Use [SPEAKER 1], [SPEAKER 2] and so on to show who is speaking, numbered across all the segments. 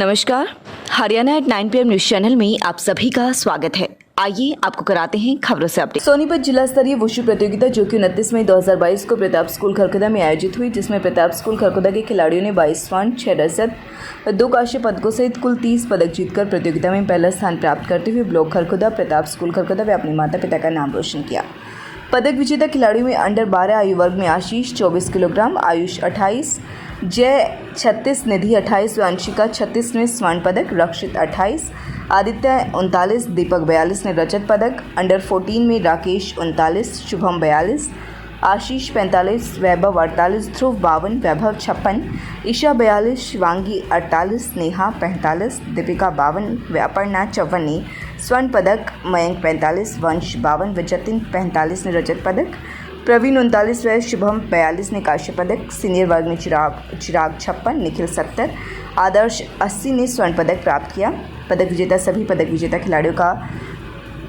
[SPEAKER 1] नमस्कार, Haryana at 9 PM news channel में आप सभी का स्वागत है। आइए आपको कराते हैं खबरों से अपडेट। सोनीपत जिला स्तरीय वुशु प्रतियोगिता जो कि 29 मई 2022 को प्रताप स्कूल खरखोदा में आयोजित हुई, जिसमें प्रताप स्कूल खरखोदा के खिलाड़ियों ने 22 स्वर्ण, 6 रजत, 2 कांस्य पदकों सहित कुल 30 पदक जीतकर प्रतियोगिता में पहला स्थान प्राप्त करते हुए ब्लॉक खरखोदा, प्रताप स्कूल खरखोदा व अपने माता पिता का नाम रोशन किया। पदक विजेता खिलाड़ियों में अंडर 12 आयु वर्ग में आशीष 24 किलोग्राम, आयुष 28, जय 36, निधि 28 व अंशिका 36 में स्वर्ण पदक, रक्षित 28, आदित्य 39, दीपक 42 ने रजत पदक, अंडर 14 में राकेश 39, शुभम 42, आशीष 45, वैभव 48, ध्रुव 52, वैभव 56, ईशा 42, शिवांगी 48, नेहा 45, दीपिका 52 व अपर्णा 54 ने स्वर्ण पदक, मयंक 45, वंश 52 व जतिन 45 ने रजत पदक, प्रवीण 39 व शुभम 42 ने कांस्य पदक, सीनियर वर्ग में चिराग 56, निखिल 70, आदर्श 80 ने स्वर्ण पदक प्राप्त किया। पदक विजेता सभी पदक विजेता खिलाड़ियों का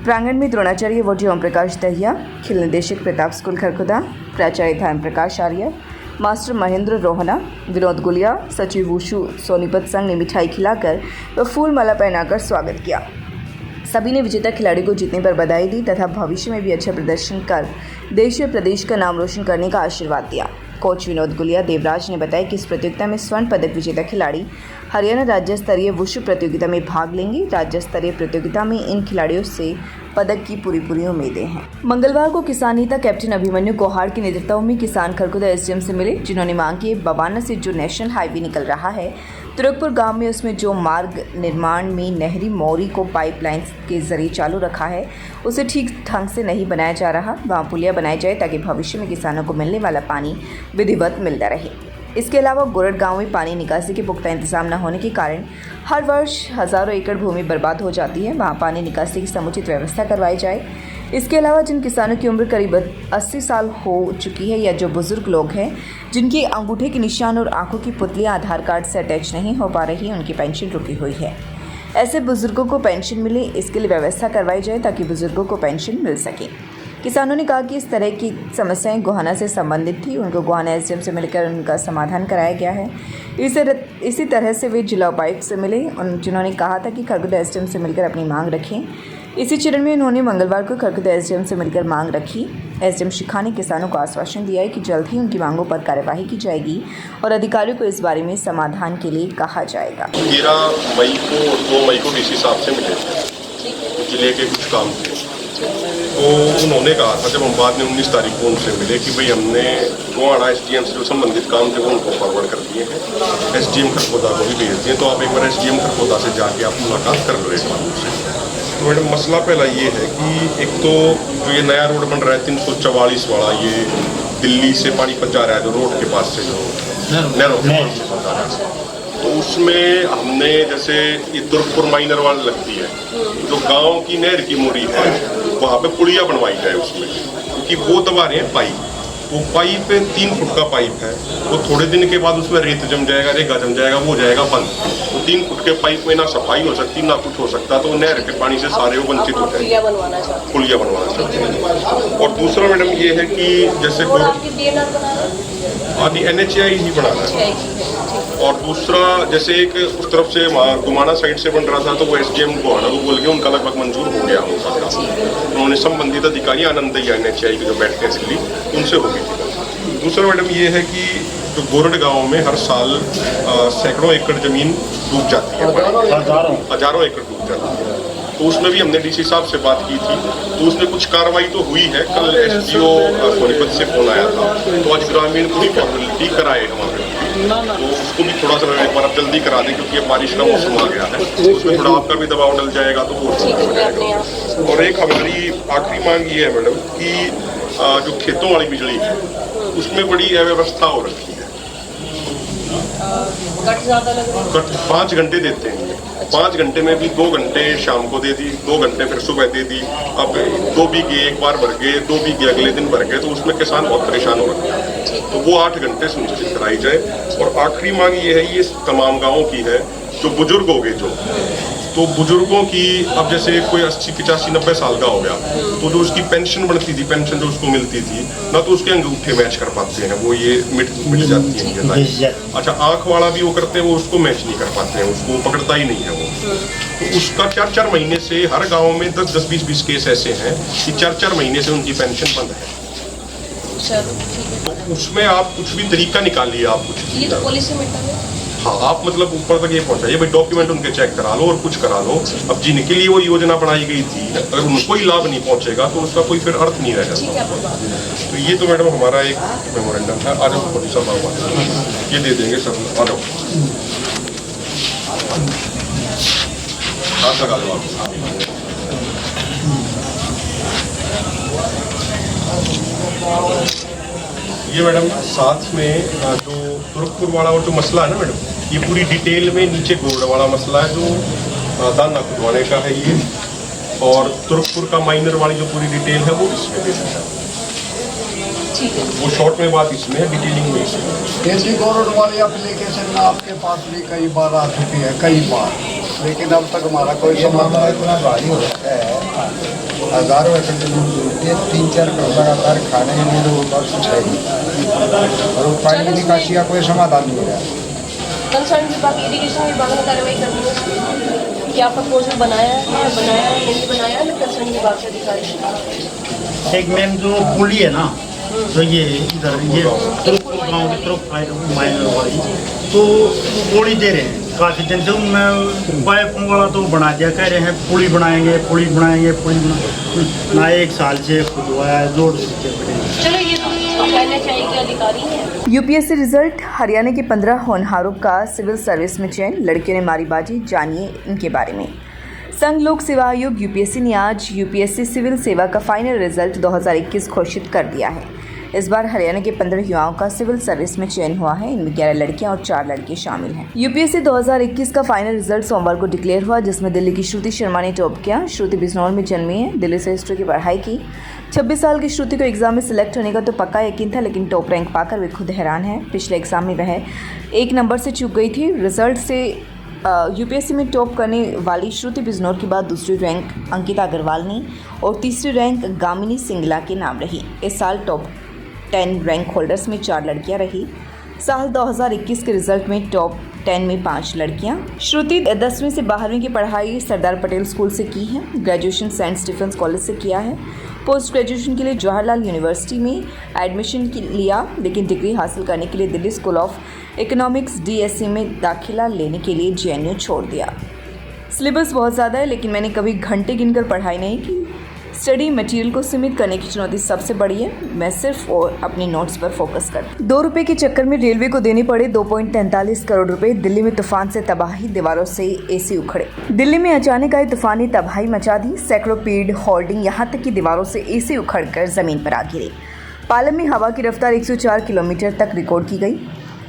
[SPEAKER 1] प्रांगण में द्रोणाचार्य वोटी ओम प्रकाश दहिया, खेल निदेशक प्रताप स्कूल खरखोदा, प्राचार्य धर्म प्रकाश आर्य, मास्टर महेंद्र रोहना, विनोद गुलिया, सचिव वुशु सोनीपत संघ ने मिठाई खिलाकर व फूल माला पहनाकर स्वागत किया। सभी ने विजेता खिलाड़ी को जीतने पर बधाई दी तथा भविष्य में भी अच्छा प्रदर्शन कर देश व प्रदेश का नाम रोशन करने का आशीर्वाद दिया। कोच विनोद गुलिया देवराज ने बताया कि इस प्रतियोगिता में स्वर्ण पदक विजेता खिलाड़ी हरियाणा राज्य स्तरीय वुशु प्रतियोगिता में भाग लेंगे। राज्य स्तरीय प्रतियोगिता में इन खिलाड़ियों से पदक की पूरी उम्मीदें हैं। मंगलवार को किसान नेता कैप्टन अभिमन्यु कोहाड़ के नेतृत्व में किसान खरखोदा एसडीएम से मिले, जिन्होंने मांग की बवाना से जो नेशनल हाईवे निकल रहा है तुरकपुर गांव में, उसमें जो मार्ग निर्माण में नहरी मोरी को पाइपलाइन के जरिए चालू रखा है उसे ठीक ढंग से नहीं बनाया जा रहा। वहाँ पुलिया बनाई जाए ताकि भविष्य में किसानों को मिलने वाला पानी विधिवत मिलता रहे। इसके अलावा गोरड गांव में पानी निकासी के पुख्ता इंतजाम न होने के कारण हर वर्ष हज़ारों एकड़ भूमि बर्बाद हो जाती है। वहाँ पानी निकासी की समुचित व्यवस्था करवाई जाए। इसके अलावा जिन किसानों की उम्र करीब 80 साल हो चुकी है या जो बुजुर्ग लोग हैं जिनके अंगूठे के निशान और आंखों की पुतलियां आधार कार्ड से अटैच नहीं हो पा रही, उनकी पेंशन रुकी हुई है। ऐसे बुजुर्गों को पेंशन मिले, इसके लिए व्यवस्था करवाई जाए ताकि बुजुर्गों को पेंशन मिल सके। किसानों ने कहा कि इस तरह की समस्याएं गोहाना से संबंधित थी, उनको गोहाना एसडीएम से मिलकर उनका समाधान कराया गया है। इसी तरह से वे जिला उपायुक्त से मिले, जिन्होंने कहा था कि खरखोदा एसडीएम से मिलकर अपनी मांग रखें। इसी चरण में उन्होंने मंगलवार को खरखोदा एसडीएम से मिलकर मांग रखी। एसडीएम शिखा ने किसानों को आश्वासन दिया है कि जल्द ही उनकी मांगों पर कार्यवाही की जाएगी और अधिकारियों को इस बारे में समाधान के लिए कहा जाएगा।
[SPEAKER 2] 13 मई को और 2 मई को डीसी साहब से मिले जिले के कुछ काम थे, तो उन्होंने कहा था जब हम बाद में 19 तारीख को उनसे मिले कि भाई हमने गोहाना एसडीएम से जो संबंधित काम थे वो उनको फॉरवर्ड कर दिए हैं, एसडीएम खरखोदा को भी भेज दिए, तो आप एक बार एसडीएम खरखोदा से जाके आप मुलाकात कर लो एक बार उनसे। तो मैडम मसला पहला ये है कि एक तो जो ये नया रोड बन रहा है 344 वाला, ये दिल्ली से पानीपत जा रहा है जो रोड के पास से जो नैरो के पास से जा रहा है, तो उसमें हमने जैसे ये तुरकपुर माइनर वाल लगती है, जो गांव की नहर की मोरी है वहाँ पे पुलिया बनवाई जाए उसमें, क्योंकि वो दबा रहे हैं पाइप, वो पाइप 3 फुट का पाइप है, वो थोड़े दिन के बाद उसमें रेत जम जाएगा, रेगा जम जाएगा, वो जाएगा बंद। तो 3 फुट के पाइप में ना सफाई हो सकती ना कुछ हो सकता, तो नहर के पानी से सारे वो वंचित हो जाएंगे। पुलिया बनवाना चाहते हैं। और दूसरा मैडम ये है कि जैसे NHAI ही बनाना है, और दूसरा जैसे एक उस तरफ से गुमाना साइड से बन रहा था तो वो एसडीएम गोहाना को बोल के उनका लगभग मंजूर हो गया उनका काम। उन्होंने संबंधित अधिकारी आनंद दैया NHAI के जो बैठते हैं इसके लिए उनसे हो गई थी। दूसरा मैडम ये है कि जो गोरड गांव में हर साल सैकड़ों एकड़ जमीन डूब जाती है, हजारों एकड़ डूब जाती है, तो उसमें भी हमने डीसी साहब से बात की थी, तो उसमें कुछ कार्रवाई तो हुई है। कल एसडीओ सोनीपत से फोन आया था, तो आज ग्रामीण पूरी फॉर्मेलिटी कराए हमारे, तो उसको भी थोड़ा सा एक बार आप जल्दी करा दें क्योंकि बारिश का मौसम आ गया है, तो उसमें थोड़ा आपका भी दबाव डल जाएगा तो वो हो जाएगा। और एक हमारी आखिरी मांग ये है मैडम कि जो खेतों वाली बिजली है उसमें बड़ी अव्यवस्था हो रखी है। कट 5 घंटे देते हैं, 5 घंटे में भी 2 घंटे शाम को दे दी, 2 घंटे फिर सुबह दे दी। अब 2 बीघे एक बार भर गए, 2 बीघे अगले दिन भर गए, तो उसमें किसान बहुत परेशान हो रहे हैं। तो वो 8 घंटे सुनिश्चित कराई जाए। और आखिरी मांग ये है, ये तमाम गाँवों की है जो बुजुर्ग हो गए जो, तो बुजुर्गों की अब जैसे कोई 80 85 90 साल का हो गया, तो जो उसकी पेंशन बनती थी, पेंशन जो उसको मिलती थी ना, तो उसके अंगूठे मैच कर पाते हैं, वो ये मिट जाती है इनके लाइफ। अच्छा, आंख वाला भी वो करते हैं, वो उसको मैच नहीं कर पाते हैं, उसको पकड़ता ही नहीं है वो। तो उसका 4-4 महीने से हर गांव में 10-10 20-20 केस ऐसे हैं कि 4-4 महीने से उनकी पेंशन बंद है। तो उसमें आप कुछ भी तरीका निकालिए, आप कुछ
[SPEAKER 3] ये तो पुलिस से मिलता है।
[SPEAKER 2] हाँ, आप मतलब ऊपर तक ये पहुंचाइए भाई, डॉक्यूमेंट उनके चेक करा लो और कुछ करा लो। अब जिनके लिए वो योजना बनाई गई थी, अगर उनको ही लाभ नहीं पहुंचेगा तो उसका कोई फिर अर्थ नहीं रहेगा। तो ये तो मैडम हमारा एक मेमोरेंडम है। आ जाओ सब, ये दे देंगे सब, आ जाओ। हाथ लगा दो आप। ये मैडम साथ में जो तुर्कपुर वाला और जो मसला है ना मैडम, ये पूरी डिटेल में नीचे गोल्ड वाला मसला है जो दाना खुदवाने का है ये, और तुर्कपुर का माइनर वाली जो पूरी डिटेल है वो इसमें दे देना। वो शॉर्ट में बात इसमें है, डिटेलिंग में इसमें।
[SPEAKER 4] केसी गवर्नमेंट वाली एप्लीकेशन में आपके पास भी कई बार आ चुकी है, कई बार, लेकिन अब तक हमारा कोई समाधान
[SPEAKER 5] इतना भारी हो रखा है, हजारों एकड़ जमीन 3-4 करोड़ लगातार खाने के लिए लोगों पास कुछ है नहीं, और वो पानी की निकासी का कोई समाधान नहीं हो रहा है।
[SPEAKER 3] कंसर्न विभाग, इरिगेशन विभाग ने कार्रवाई कर दी है, क्या प्रपोजल बनाया है नहीं बनाया, मैं कंसर्न विभाग से अधिकारी।
[SPEAKER 6] एक मैम जो पुली है ना, तो ये इधर ये तुर्कपुर गाँव की तरफ माइनर वाली, तो पुली दे रहे हैं काफ़ी दिन से। उनमें पाइपों वाला तो बना दिया, कह रहे हैं पुली बनाएंगे पुली बनाएंगे पुली बनाएंगे, ना 1 साल से खुदवाया जोड़ से।
[SPEAKER 3] चलो ये तो कहना चाहिए कि अधिकारी हैं।
[SPEAKER 1] यूपीएससी रिजल्ट, हरियाणा के 15 होनहारों का सिविल सर्विस में चयन, लड़कियों ने मारी बाजी, जानिए इनके बारे में। संघ लोक सेवा आयोग यूपीएससी ने आज यूपीएससी सिविल सेवा का फाइनल रिजल्ट 2021 घोषित कर दिया है। इस बार हरियाणा के 15 युवाओं का सिविल सर्विस में चयन हुआ है। इनमें 11 लड़कियां और 4 लड़के शामिल हैं। यूपीएससी 2021 का फाइनल रिजल्ट सोमवार को डिक्लेयर हुआ, जिसमें दिल्ली की श्रुति शर्मा ने टॉप किया। श्रुति बिजनौर में जन्मी है, दिल्ली से हिस्ट्री की पढ़ाई की। 26 साल की श्रुति को एग्जाम में सिलेक्ट होने का तो पक्का यकीन था, लेकिन टॉप रैंक पाकर वे खुद हैरान है। पिछले एग्जाम में वह 1 नंबर से चूक गई थी। रिजल्ट से यूपीएससी में टॉप करने वाली श्रुति बिजनौर के बाद दूसरी रैंक अंकिता अग्रवाल ने और तीसरी रैंक गामिनी सिंगला के नाम रही। इस साल टॉप 10 रैंक होल्डर्स में 4 लड़कियां रही। साल 2021 के रिजल्ट में टॉप 10 में 5 लड़कियां। श्रुति 10वीं से 12वीं की पढ़ाई सरदार पटेल स्कूल से की है। ग्रेजुएशन सेंट स्टीफेंस कॉलेज से किया है। पोस्ट ग्रेजुएशन के लिए जवाहरलाल यूनिवर्सिटी में एडमिशन लिया, लेकिन डिग्री हासिल करने के लिए Delhi school of economics DSC में दाखिला लेने के लिए JNU छोड़ दिया। सिलेबस बहुत ज़्यादा है, लेकिन मैंने कभी घंटे गिनकर पढ़ाई नहीं की। स्टडी मटेरियल को सीमित करने की चुनौती सबसे बड़ी है। मैं सिर्फ और अपने नोट्स पर फोकस करती। 2 रुपये के चक्कर में रेलवे को देने पड़े 2.43 करोड़ रुपए। दिल्ली में तूफान से तबाही, दीवारों से AC उखड़े। दिल्ली में अचानक आई तूफान ने तबाही मचा दी। सैकड़ों पेड़, होर्डिंग, यहाँ तक कि दीवारों से AC उखड़कर जमीन पर आ गिरे। पालम में हवा की रफ्तार 104 किलोमीटर तक रिकॉर्ड की गई।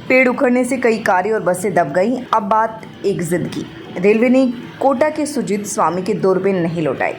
[SPEAKER 1] पेड़ उखड़ने से कई कारें और बसें दब गईं। अब बात एक जिद की। रेलवे ने कोटा के सुजीत स्वामी के 2 रुपये नहीं लौटाए।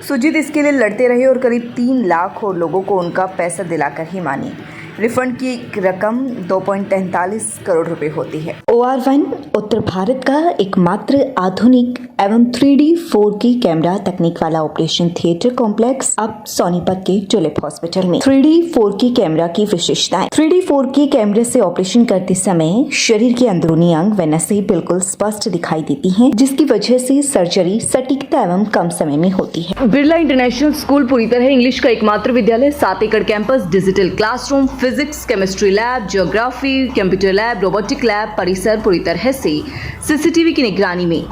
[SPEAKER 1] सुजीत इसके लिए लड़ते रहे और करीब 3 लाख और लोगों को उनका पैसा दिलाकर ही मानी। रिफंड की रकम 2.43 करोड़ रुपए होती है। OR1 उत्तर भारत का एकमात्र आधुनिक एवं 3D 4K कैमरा तकनीक वाला ऑपरेशन थिएटर कॉम्प्लेक्स अब सोनीपत के टुलिप हॉस्पिटल में। 3D 4K कैमरा की विशेषताएं। 3D 4K कैमरे से ऑपरेशन करते समय शरीर के अंदरूनी अंग व नसें बिल्कुल स्पष्ट दिखाई देती हैं, जिसकी वजह से सर्जरी सटीकता एवं कम समय में होती है। बिरला इंटरनेशनल स्कूल पूरी तरह इंग्लिश का एकमात्र विद्यालय। 7 एकड़ campus, digital classroom, physics, chemistry lab, geography, computer lab, robotic lab, परिसर पूरी तरह से CCTV की निगरानी में।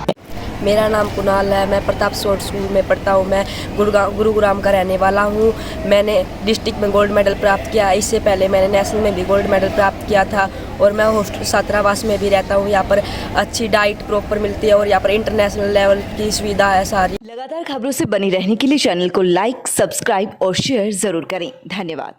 [SPEAKER 7] मेरा नाम कुणाल है, मैं प्रताप स्पोर्ट्स स्कूल में पढ़ता हूँ। मैं गुरुग्राम का रहने वाला हूँ। मैंने डिस्ट्रिक्ट में गोल्ड मेडल प्राप्त किया। इससे पहले मैंने नेशनल में भी गोल्ड मेडल प्राप्त किया था। और मैं हॉस्टल छात्रावास में भी रहता हूँ। यहाँ पर अच्छी डाइट प्रॉपर मिलती है और यहाँ पर इंटरनेशनल लेवल की सुविधा है सारी।
[SPEAKER 1] लगातार खबरों से बनी रहने के लिए चैनल को लाइक, सब्सक्राइब और शेयर जरूर करें। धन्यवाद।